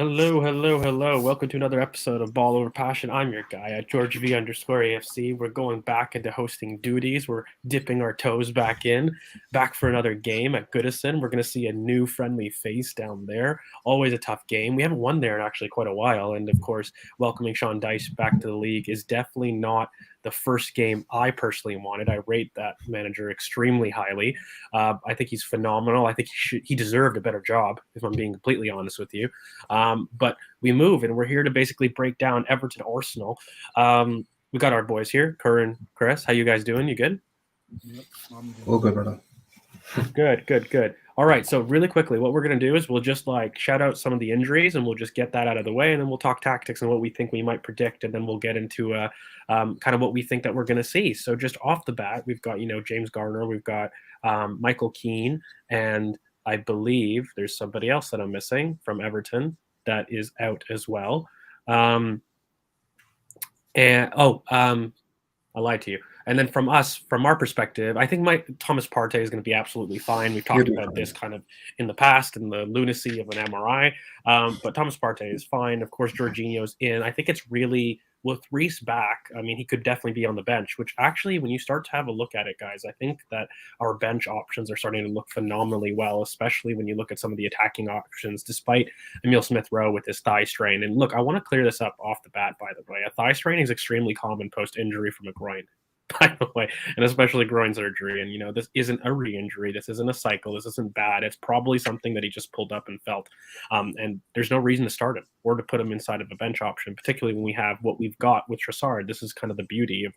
Hello, hello, hello. Welcome to another episode of Ball Over Passion. I'm your guy at George V underscore AFC. We're going back into hosting duties. We're dipping our toes back for another game at Goodison. We're going to see a new friendly face down there. Always a tough game. We haven't won there in actually quite a while. And of course, welcoming Sean Dyche back to the league is definitely not the first game I personally wanted. I rate that manager extremely highly. I think he's phenomenal. I think he deserved a better job, if I'm being completely honest with you. But we move, and we're here to basically break down Everton Arsenal. We got our boys here, Kerr and Chris. How you guys doing? You good? Yep, I'm All good, brother. Good. All right, so really quickly, what we're going to do is we'll just shout out some of the injuries, and we'll just get that out of the way, and then we'll talk tactics and what we think we might predict, and then we'll get into kind of what we think that we're going to see. So just off the bat, we've got James Garner, we've got Michael Keane, and I believe there's somebody else that I'm missing from Everton that is out as well. I lied to you. And then from our perspective, I think Thomas Partey is going to be absolutely fine. We've talked about this kind of in the past and the lunacy of an MRI. But Thomas Partey is fine. Of course, Jorginho's in. I think it's really, with Reece back, I mean, he could definitely be on the bench, which actually, when you start to have a look at it, guys, I think that our bench options are starting to look phenomenally well, especially when you look at some of the attacking options, despite Emile Smith-Rowe with his thigh strain. And look, I want to clear this up off the bat, by the way. A thigh strain is extremely common post-injury from a groin, by the way, and especially groin surgery. And, this isn't a re-injury. This isn't a cycle. This isn't bad. It's probably something that he just pulled up and felt. And there's no reason to start him or to put him inside of a bench option, particularly when we have what we've got with Trossard. This is kind of the beauty of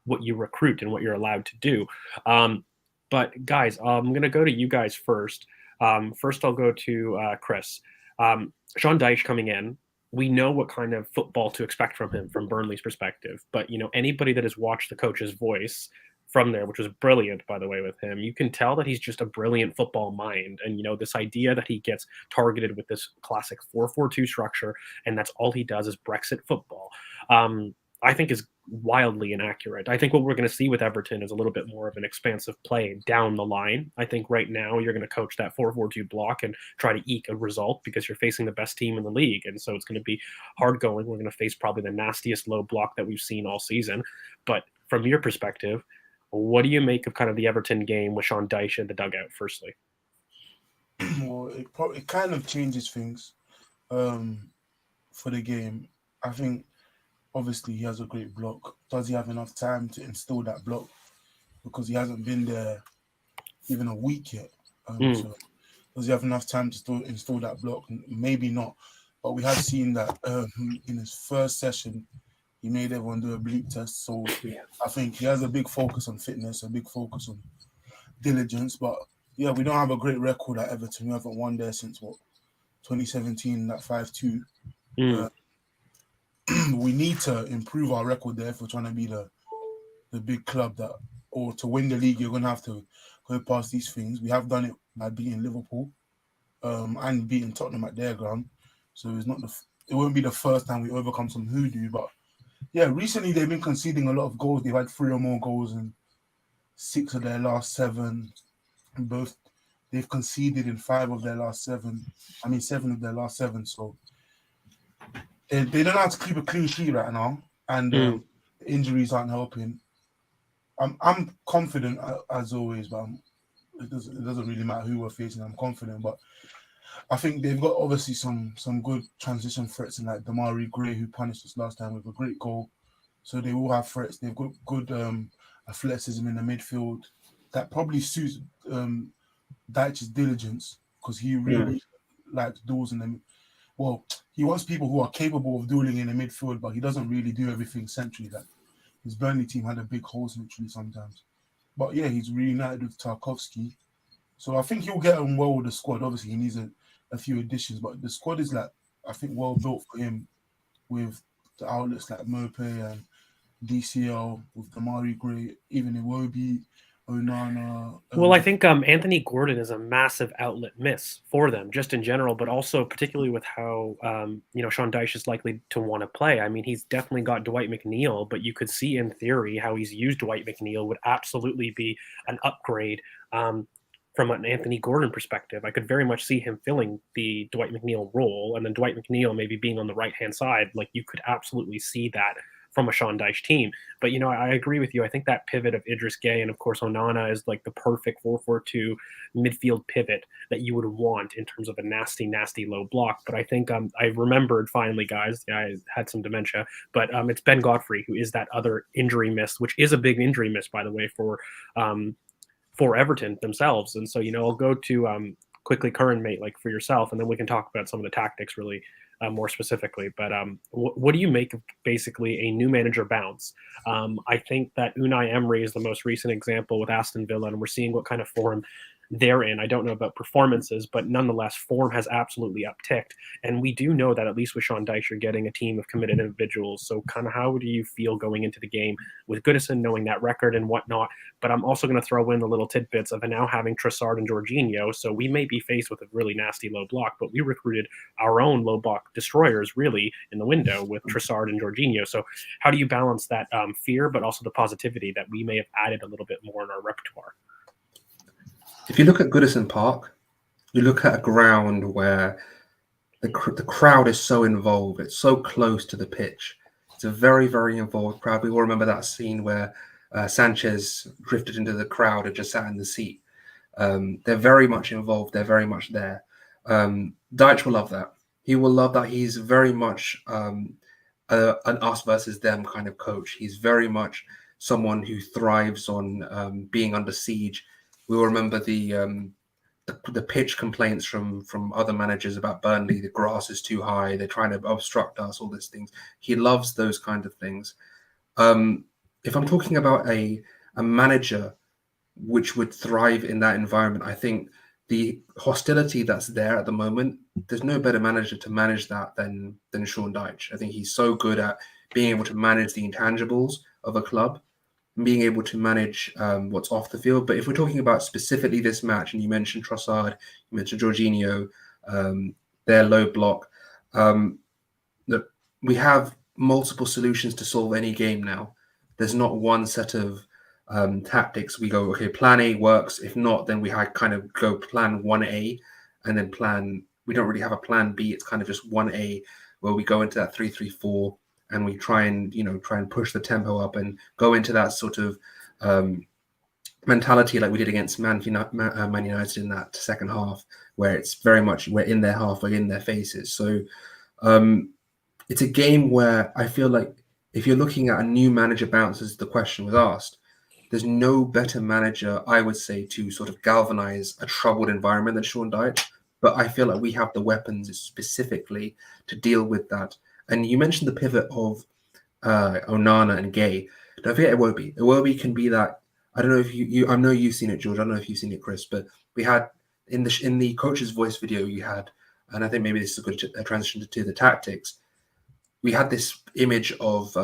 what you recruit and what you're allowed to do. But guys, I'm going to go to you guys first. First, I'll go to Chris. Sean Dyche coming in. We know what kind of football to expect from him from Burnley's perspective. But, anybody that has watched the coach's voice from there, which was brilliant, by the way, with him, you can tell that he's just a brilliant football mind. And, this idea that he gets targeted with this classic 4-4-2 structure, and that's all he does is Brexit football, I think is wildly inaccurate. I think what we're going to see with Everton is a little bit more of an expansive play down the line. I think right now you're going to coach that 4-4-2 block and try to eke a result because you're facing the best team in the league. And so it's going to be hard going. We're going to face probably the nastiest low block that we've seen all season. But from your perspective, what do you make of kind of the Everton game with Sean Dyche in the dugout, firstly? Well, it kind of changes things for the game. I think, obviously, he has a great block. Does he have enough time to instill that block? Because he hasn't been there even a week yet. So does he have enough time to install that block? Maybe not. But we have seen that in his first session, he made everyone do a bleep test. So I think he has a big focus on fitness, a big focus on diligence. But yeah, we don't have a great record at Everton. We haven't won there since 2017, that 5-2. We need to improve our record there if we're trying to be the big club or to win the league. You're going to have to go past these things. We have done it by beating Liverpool and beating Tottenham at their ground. So it won't be the first time we overcome some hoodoo. But yeah, recently they've been conceding a lot of goals. They've had 3 or more goals in 6 of their last 7. They've conceded in 5 of their last 7. 7 of their last 7. So they don't know how to keep a clean sheet right now, and injuries aren't helping. I'm confident as always, but it doesn't really matter who we're facing. I'm confident, but I think they've got obviously some good transition threats, and like Damari Gray, who punished us last time with a great goal. So they will have threats. They've got good athleticism in the midfield that probably suits Dyche's diligence, because he really likes duels in them. Well, he wants people who are capable of dueling in the midfield, but he doesn't really do everything centrally. Like his Burnley team had a big hole centrally sometimes. But yeah, he's reunited with Tarkovsky. So I think he'll get on well with the squad. Obviously, he needs a few additions, but the squad is I think well built for him, with the outlets like Mope and DCL, with Damari Gray, even Iwobi, Onana. Well, I think Anthony Gordon is a massive outlet miss for them, just in general, but also particularly with how Sean Dyche is likely to want to play. I mean, he's definitely got Dwight McNeil, but you could see in theory how he's used Dwight McNeil would absolutely be an upgrade from an Anthony Gordon perspective, I could very much see him filling the Dwight McNeil role, and then Dwight McNeil maybe being on the right-hand side. Like, you could absolutely see that from a Sean Dyche team. But, I agree with you. I think that pivot of Idris Gueye and, of course, Onana is like the perfect 4-4-2 midfield pivot that you would want in terms of a nasty, nasty low block. But I think I remembered finally, guys, I had some dementia, but it's Ben Godfrey who is that other injury miss, which is a big injury miss, by the way, for Everton themselves. And so, I'll go to quickly Curran, mate, like for yourself, and then we can talk about some of the tactics really more specifically. But what do you make of basically a new manager bounce? I think that Unai Emery is the most recent example with Aston Villa, and we're seeing what kind of form they're in. I don't know about performances, but nonetheless, form has absolutely upticked. And we do know that at least with Sean Dyche, you're getting a team of committed individuals. So kind of how do you feel going into the game with Goodison, knowing that record and whatnot? But I'm also going to throw in the little tidbits of now having Trossard and Jorginho. So we may be faced with a really nasty low block, but we recruited our own low block destroyers really in the window with Trossard and Jorginho. So how do you balance that fear, but also the positivity that we may have added a little bit more in our repertoire? If you look at Goodison Park, you look at a ground where the crowd is so involved. It's so close to the pitch. It's a very, very involved crowd. We all remember that scene where Sanchez drifted into the crowd and just sat in the seat. They're very much involved. They're very much there. Dyche will love that. He will love that. He's very much an us versus them kind of coach. He's very much someone who thrives on being under siege. We all remember the pitch complaints from other managers about Burnley. The grass is too high. They're trying to obstruct us. All these things. He loves those kind of things. If I'm talking about a manager which would thrive in that environment, I think the hostility that's there at the moment, there's no better manager to manage that than Sean Dyche. I think he's so good at being able to manage the intangibles of a club, being able to manage what's off the field. But if we're talking about specifically this match, and you mentioned Trossard, you mentioned Jorginho, their low block, look, we have multiple solutions to solve any game now. There's not one set of tactics. We go, okay, plan A works. If not, then we kind of go plan 1A, and then we don't really have a plan B. It's kind of just 1A where we go into that 3-3-4. And we try and push the tempo up and go into that sort of mentality like we did against Man United in that second half, where it's very much we're in their half, we're in their faces. So it's a game where I feel like if you're looking at a new manager bounce, as the question was asked, there's no better manager, I would say, to sort of galvanize a troubled environment than Sean Dyche. But I feel like we have the weapons specifically to deal with that. And you mentioned the pivot of Onana and Gueye. Don't forget Iwobi. Iwobi can be that. I don't know if you. I know you've seen it, George. I don't know if you've seen it, Chris. But we had in the coach's voice video, you had, and I think maybe this is a good transition to the tactics. We had this image of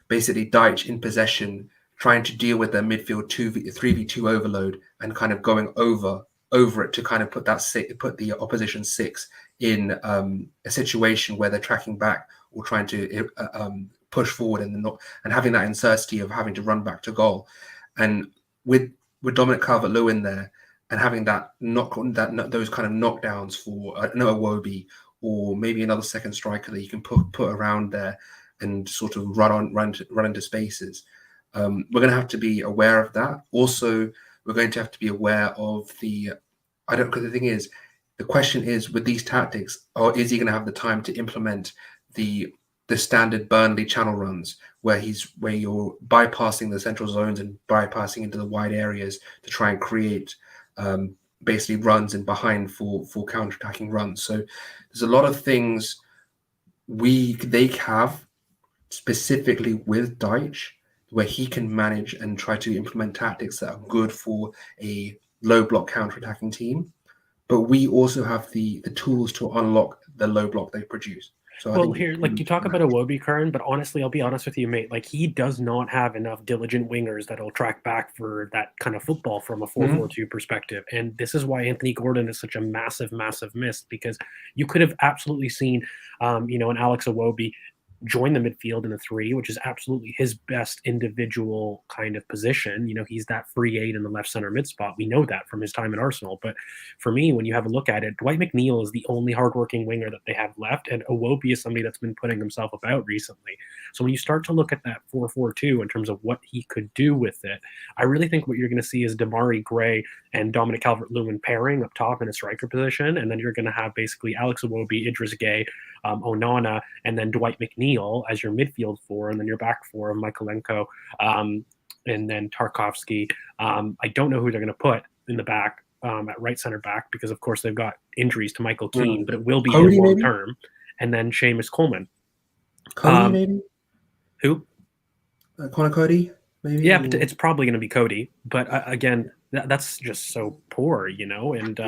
basically Dyche in possession, trying to deal with their midfield 3v2 overload and kind of going over it to kind of put the opposition 6 in a situation where they're tracking back or trying to push forward and having that uncertainty of having to run back to goal. And with Dominic Calvert-Lewin there and having those kind of knockdowns for Noah Iwobi or maybe another second striker that you can put around there and sort of run into spaces. We're going to have to be aware of that. Also, we're going to have to be aware of because the thing is, the question is with these tactics, or is he going to have the time to implement the standard Burnley channel runs where you're bypassing the central zones and bypassing into the wide areas to try and create basically runs in behind for counter-attacking runs. So there's a lot of things they have specifically with Dyche where he can manage and try to implement tactics that are good for a low block counter-attacking team. But we also have the tools to unlock the low block they produce. So well, here, like you talk about Iwobi, Curran, but honestly, I'll be honest with you, mate. Like he does not have enough diligent wingers that'll track back for that kind of football from a 4-4-2 perspective. And this is why Anthony Gordon is such a massive, massive miss, because you could have absolutely seen, an Alex Iwobi join the midfield in a 3, which is absolutely his best individual kind of position. He's that free 8 in the left center mid spot. We know that from his time at Arsenal. But for me, when you have a look at it, Dwight McNeil is the only hardworking winger that they have left, and Iwobi is somebody that's been putting himself about recently. So when you start to look at that 4-4-2 in terms of what he could do with it, I really think what you're going to see is Damari Gray and Dominic Calvert-Lewin pairing up top in a striker position, and then you're going to have basically Alex Iwobi, Idris Gueye, Onana, and then Dwight McNeil as your midfield 4, and then your back 4, Michaelenko, and then Tarkovsky. I don't know who they're going to put in the back at right center back because, of course, they've got injuries to Michael Keane, but it will be Cody, long term. And then Seamus Coleman. Cody, maybe? Who? Connor Cody, maybe? Yeah, but it's probably going to be Cody. But again, that's just so poor, and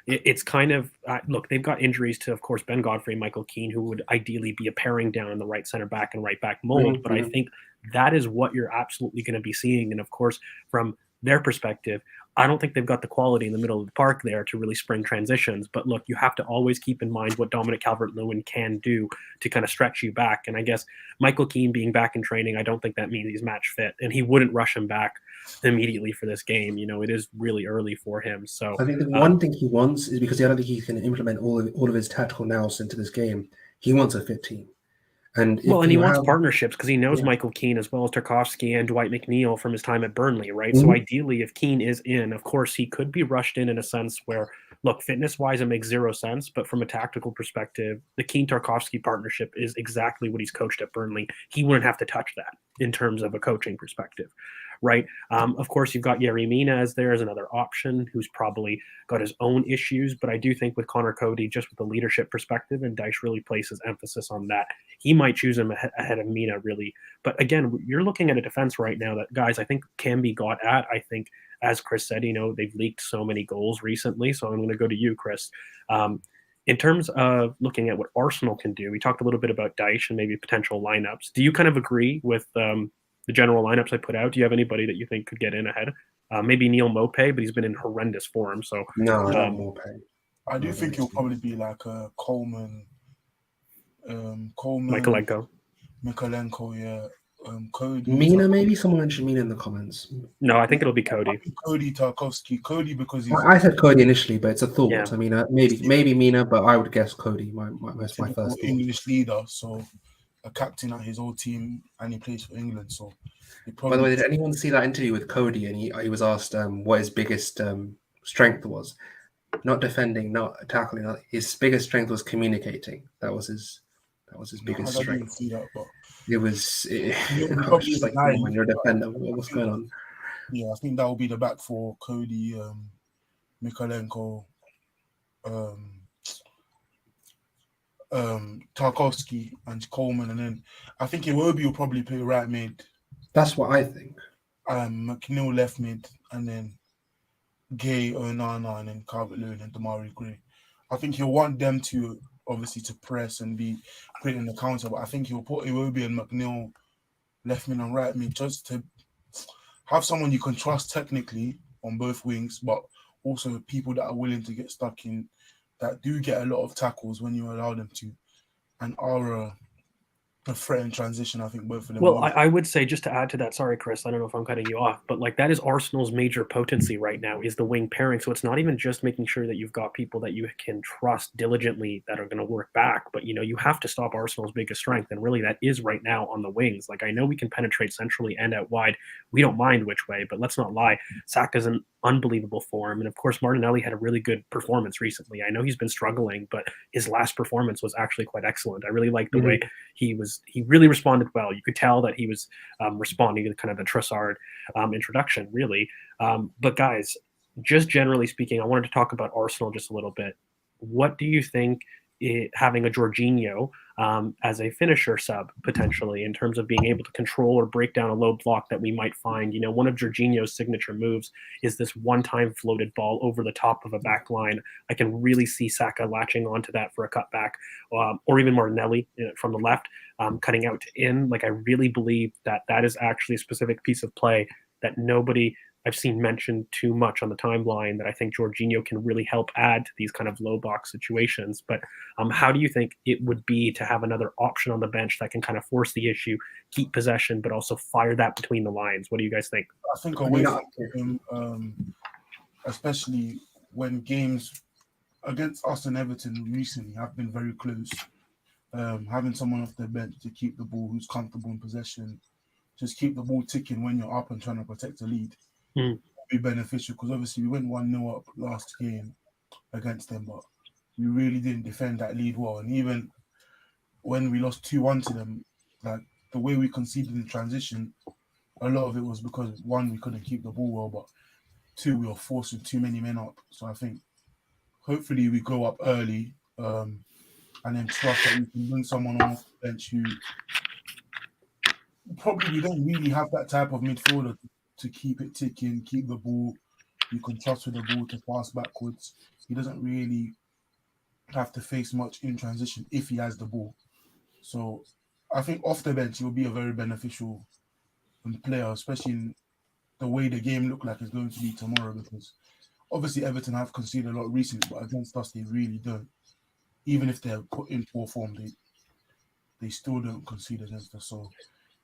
it's kind of look, they've got injuries to, of course, Ben Godfrey and Michael Keane, who would ideally be a pairing down in the right center back and right back mold. But I think that is what you're absolutely going to be seeing. And of course, from their perspective, I don't think they've got the quality in the middle of the park there to really spring transitions. But look, you have to always keep in mind what Dominic Calvert-Lewin can do to kind of stretch you back. And I guess Michael Keane being back in training, I don't think that means he's match fit. And he wouldn't rush him back immediately for this game. It is really early for him. So I think the one thing he wants is, because I don't think he can implement all of his tactical nous into this game, he wants a fit team. And he wants partnerships because he knows Michael Keane as well as Tarkovsky and Dwight McNeil from his time at Burnley, right? So ideally, if Keane is in, of course, he could be rushed in a sense where, look, fitness-wise, it makes zero sense. But from a tactical perspective, the Keane-Tarkovsky partnership is exactly what he's coached at Burnley. He wouldn't have to touch that in terms of a coaching perspective, right? Of course, you've got Yerry Mina as there as another option who's probably got his own issues. But I do think with Connor Cody, just with the leadership perspective, and Dyche really places emphasis on that, he might choose him ahead of Mina, really. But again, you're looking at a defense right now that, guys, I think can be got at. I think, as Chris said, they've leaked so many goals recently. So I'm going to go to you, Chris. In terms of looking at what Arsenal can do, we talked a little bit about Dyche and maybe potential lineups. Do you kind of agree with the general lineups I put out? Do you have anybody that you think could get in ahead? Maybe Neil Maupay, but he's been in horrendous form. So no, not Maupay. I do think it'll probably be like Coleman, Michaelenko, yeah. Cody. Mina, maybe someone mentioned Mina in the comments. No, I think it'll be Cody. Cody Tarkovsky. Cody because he's. I said Cody initially, but it's a thought. Yeah. I mean, maybe Mina, but I would guess Cody. My first English leader, so a captain at his old team, and he plays for England. So. By the way, did anyone see that interview with Cody? And he was asked what his biggest strength was. Not defending, not tackling. His biggest strength was communicating. That was his biggest strength. Didn't see that, but it was. I was just like, oh, when you're a defender, what's going on? Yeah, I think that will be the back for Cody, Michaelenko, Tarkovsky, and Coleman, and then I think Iwobi will probably play right mid. That's what I think. McNeil left mid, and then Gueye, Onana, and then Calvert-Lewin and Damari Gray. I think he'll want them to obviously to press and be put in the counter, but I think he'll put Iwobi and McNeil left mid and right mid just to have someone you can trust technically on both wings, but also people that are willing to get stuck in, that do get a lot of tackles when you allow them to, and are a threat in transition. I think both of them. Well, I would say, just to add to that, sorry, Chris, I don't know if I'm cutting you off, but like that is Arsenal's major potency right now, is the wing pairing. So it's not even just making sure that you've got people that you can trust diligently that are going to work back, but you have to stop Arsenal's biggest strength, and really that is right now on the wings. Like, I know we can penetrate centrally and out wide. We don't mind which way, but let's not lie. Saka's in unbelievable form, and of course Martinelli had a really good performance recently. I know he's been struggling, but his last performance was actually quite excellent. I really liked the way he really responded well. You could tell that he was responding to kind of the Trossard introduction, really. But guys, just generally speaking, I wanted to talk about Arsenal just a little bit. What do you think having a Jorginho as a finisher sub potentially, in terms of being able to control or break down a low block that we might find? One of Jorginho's signature moves is this one-time floated ball over the top of a back line. I can really see Saka latching onto that for a cutback, or even Martinelli from the left, cutting out to in. Like, I really believe that is actually a specific piece of play that nobody I've seen mentioned too much on the timeline that I think Jorginho can really help add to these kind of low box situations. But how do you think it would be to have another option on the bench that can kind of force the issue, keep possession, but also fire that between the lines? What do you guys think? I think away from him, especially when games against us and Everton recently have been very close, having someone off the bench to keep the ball, who's comfortable in possession, just keep the ball ticking when you're up and trying to protect the lead, will be beneficial, because obviously we went 1-0 up last game against them, but we really didn't defend that lead well. And even when we lost 2-1 to them, like the way we conceded in transition, a lot of it was because, one, we couldn't keep the ball well, but two, we were forcing too many men up. So I think hopefully we go up early, and then trust that we can bring someone on the bench who probably, we don't really have that type of midfielder to keep it ticking, keep the ball. You can trust with the ball to pass backwards. He doesn't really have to face much in transition if he has the ball. So I think off the bench, he will be a very beneficial player, especially in the way the game looked like it's going to be tomorrow, because obviously Everton have conceded a lot recently, but against us, they really don't. Even if they're put in poor form, they still don't concede against us. So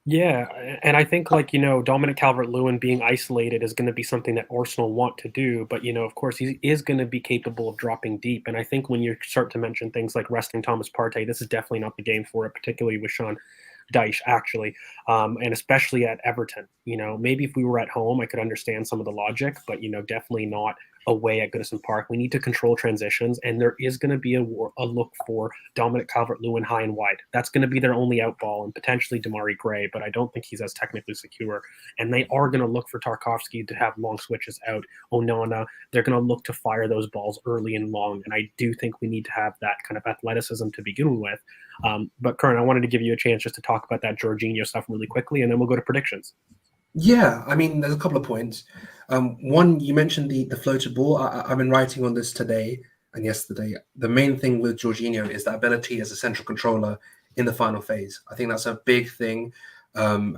yeah, and I think, like, Dominic Calvert-Lewin being isolated is going to be something that Arsenal want to do, but, of course, he is going to be capable of dropping deep. And I think when you start to mention things like resting Thomas Partey, this is definitely not the game for it, particularly with Sean Dyche, actually, and especially at Everton. Maybe if we were at home, I could understand some of the logic, but, definitely not away at Goodison Park. We need to control transitions, and there is going to be a look for Dominic Calvert-Lewin high and wide. That's going to be their only out ball, and potentially Damari Gray, but I don't think he's as technically secure. And they are going to look for Tarkowski to have long switches out. Onana, they're going to look to fire those balls early and long, and I do think we need to have that kind of athleticism to begin with. But Kern, I wanted to give you a chance just to talk about that Jorginho stuff really quickly, and then we'll go to predictions. Yeah, I mean, there's a couple of points. One, you mentioned the floated ball. I've been writing on this today and yesterday. The main thing with Jorginho is that ability as a central controller in the final phase. I think that's a big thing.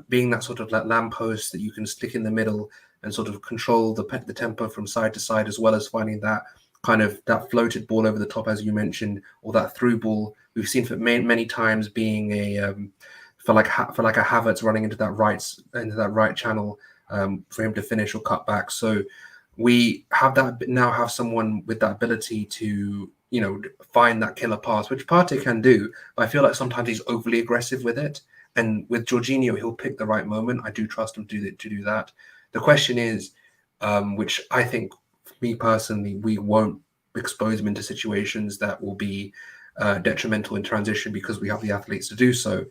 Being that sort of like lamppost that you can stick in the middle and sort of control the tempo from side to side, as well as finding that kind of that floated ball over the top, as you mentioned, or that through ball. We've seen for many times being a for like a Havertz running into that right channel for him to finish or cut back. So we now have someone with that ability to find that killer pass, which Partey can do. But I feel like sometimes he's overly aggressive with it. And with Jorginho, he'll pick the right moment. I do trust him to do that. The question is, which I think, for me personally, we won't expose him into situations that will be detrimental in transition because we have the athletes to do so.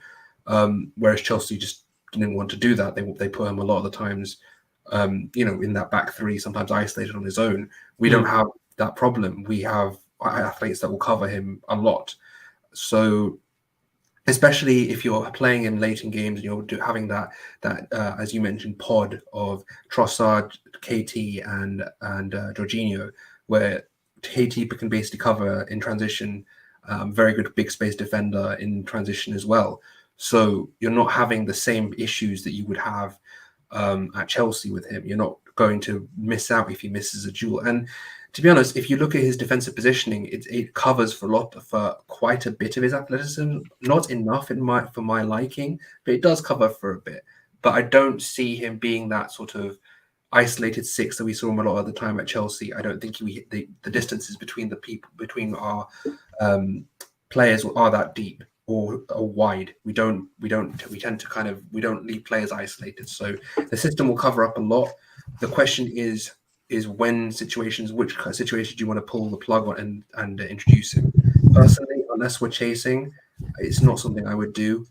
Whereas Chelsea just didn't want to do that. They put him a lot of the times, in that back three, sometimes isolated on his own. We don't have that problem. We have athletes that will cover him a lot. So, especially if you're playing him late in games and you're having that as you mentioned, pod of Trossard, KT, and Jorginho, where KT can basically cover in transition. Very good big space defender in transition as well. So you're not having the same issues that you would have at Chelsea with him. You're not going to miss out if he misses a duel. And to be honest, if you look at his defensive positioning, it covers for quite a bit of his athleticism. Not enough for my liking, but it does cover for a bit. But I don't see him being that sort of isolated six that we saw him a lot of the time at Chelsea. I don't think the distances between our players are that deep or wide. We tend to we don't leave players isolated. So the system will cover up a lot. The question is which situations do you want to pull the plug on and introduce him? Personally, unless we're chasing, it's not something I would do.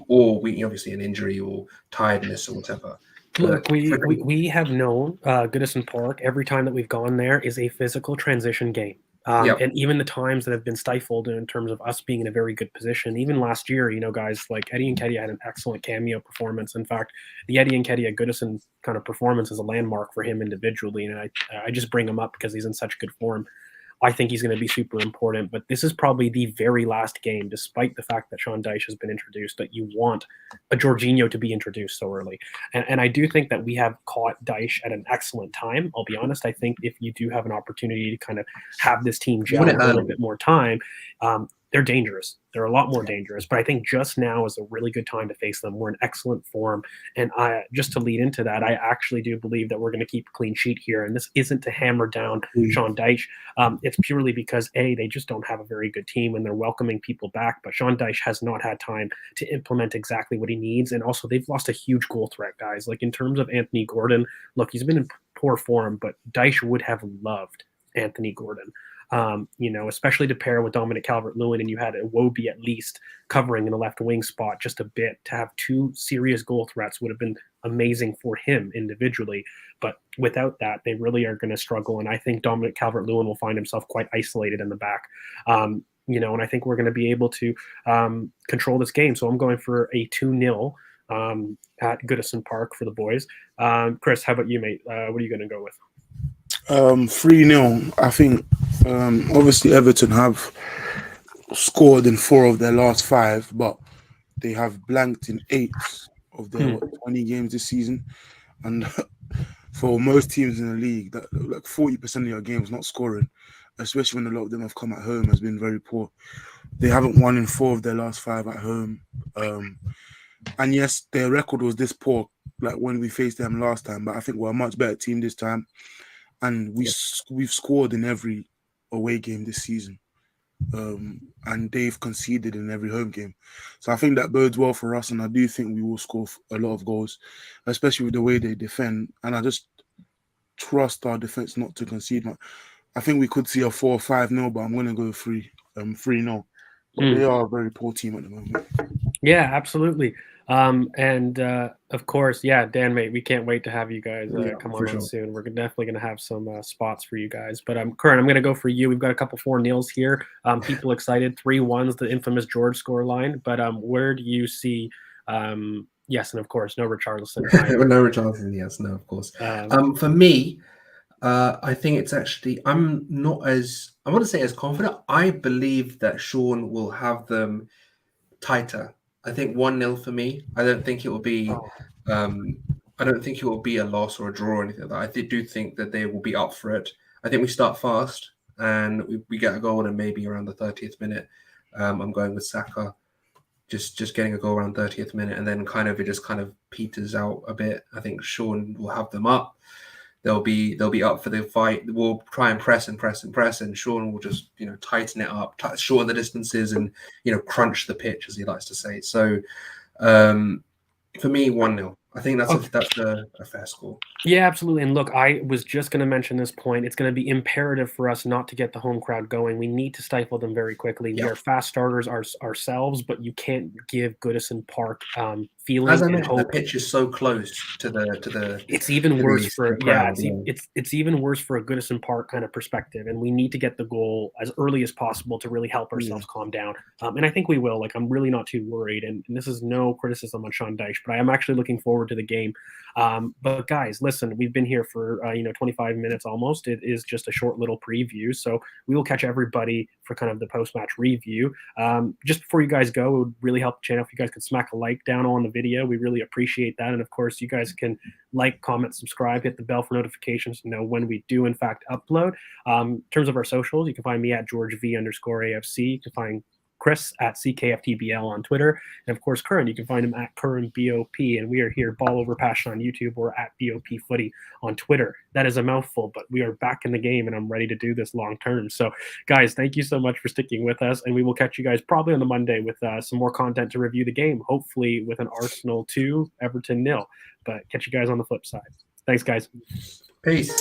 Or we obviously an injury or tiredness or whatever. Look, we have known Goodison Park, every time that we've gone there, is a physical transition game. And even the times that have been stifled in terms of us being in a very good position, even last year, guys like Eddie Nketiah had an excellent cameo performance. In fact, the Eddie Nketiah Goodison kind of performance is a landmark for him individually, and I just bring him up because he's in such good form. I think he's going to be super important. But this is probably the very last game, despite the fact that Sean Dyche has been introduced, that you want a Jorginho to be introduced so early. And I do think that we have caught Dyche at an excellent time. I'll be honest. I think if you do have an opportunity to kind of have this team gel a little bit more time, they're dangerous. They're a lot more dangerous. But I think just now is a really good time to face them. We're in excellent form. And just to lead into that, I actually do believe that we're going to keep a clean sheet here. And this isn't to hammer down Sean Dyche. It's purely because, A, they just don't have a very good team and they're welcoming people back. But Sean Dyche has not had time to implement exactly what he needs. And also, they've lost a huge goal threat, guys. Like, in terms of Anthony Gordon, look, he's been in poor form, but Dyche would have loved Anthony Gordon. Especially to pair with Dominic Calvert-Lewin, and you had Iwobi at least covering in the left wing spot just a bit. To have two serious goal threats would have been amazing for him individually. But without that, they really are going to struggle. And I think Dominic Calvert-Lewin will find himself quite isolated in the back. And I think we're going to be able to control this game. So I'm going for a 2-0 at Goodison Park for the boys. Chris, how about you, mate? What are you going to go with? 3-0. I think obviously Everton have scored in 4 of their last 5, but they have blanked in 8 of their 20 games this season. And for most teams in the league, that like 40% of your games not scoring, especially when a lot of them have come at home, has been very poor. They haven't won in 4 of their last 5 at home. And yes, their record was this poor like when we faced them last time, but I think we're a much better team this time. And we've scored in every away game this season, and they've conceded in every home game. So I think that bodes well for us, and I do think we will score a lot of goals, especially with the way they defend. And I just trust our defense not to concede. I think we could see a 4 or 5-0, but I'm going to go 3-0. But they are a very poor team at the moment. Yeah, absolutely. And of course, Dan, mate, we can't wait to have you guys come on soon. We're definitely going to have some spots for you guys. But Curran, I'm going to go for you. We've got a couple 4-0s here. People excited. 3-1's the infamous George score line. But where do you see? Yes, and of course, no Richarlison. No Richarlison. Yes, no, of course. For me, I think it's actually I want to say as confident. I believe that Sean will have them tighter. I think 1-0 for me. I don't think it will be. I don't think it will be a loss or a draw or anything like that. I do think that they will be up for it. I think we start fast and we get a goal and maybe around the 30th minute. I'm going with Saka, just getting a goal around 30th minute, and then it just peters out a bit. I think Sean will have them up. They'll be up for the fight. We'll try and press, and Sean will just tighten it up, shorten the distances, and crunch the pitch, as he likes to say. So for me, 1-0. I think that's a fair score. Yeah, absolutely. And look, I was just going to mention this point. It's going to be imperative for us not to get the home crowd going. We need to stifle them very quickly. Yep. We are fast starters ourselves, but you can't give Goodison Park feeling. As I mentioned, the pitch is so close to the. It's even worse for it's even worse for a Goodison Park kind of perspective, and we need to get the goal as early as possible to really help ourselves calm down. And I think we will. Like, I'm really not too worried, and this is no criticism on Sean Dyche, but I am actually looking forward to the game. But guys, listen, we've been here for 25 minutes almost. It is just a short little preview, so we will catch everybody for kind of the post-match review. Just before you guys go, it would really help the channel if you guys could smack a like down on the video. We really appreciate that. And of course, you guys can like, comment, subscribe, hit the bell for notifications to know when we do in fact upload. In terms of our socials, you can find me at GeorgeV_AFC. You can find Chris at CKFTBL on Twitter. And of course, Curran, you can find him at Curran BOP. And we are here, Ball Over Passion on YouTube, or at BOP Footy on Twitter. That is a mouthful, but we are back in the game and I'm ready to do this long term. So guys, thank you so much for sticking with us. And we will catch you guys probably on the Monday with some more content to review the game, hopefully with an Arsenal 2, Everton 0. But catch you guys on the flip side. Thanks, guys. Peace.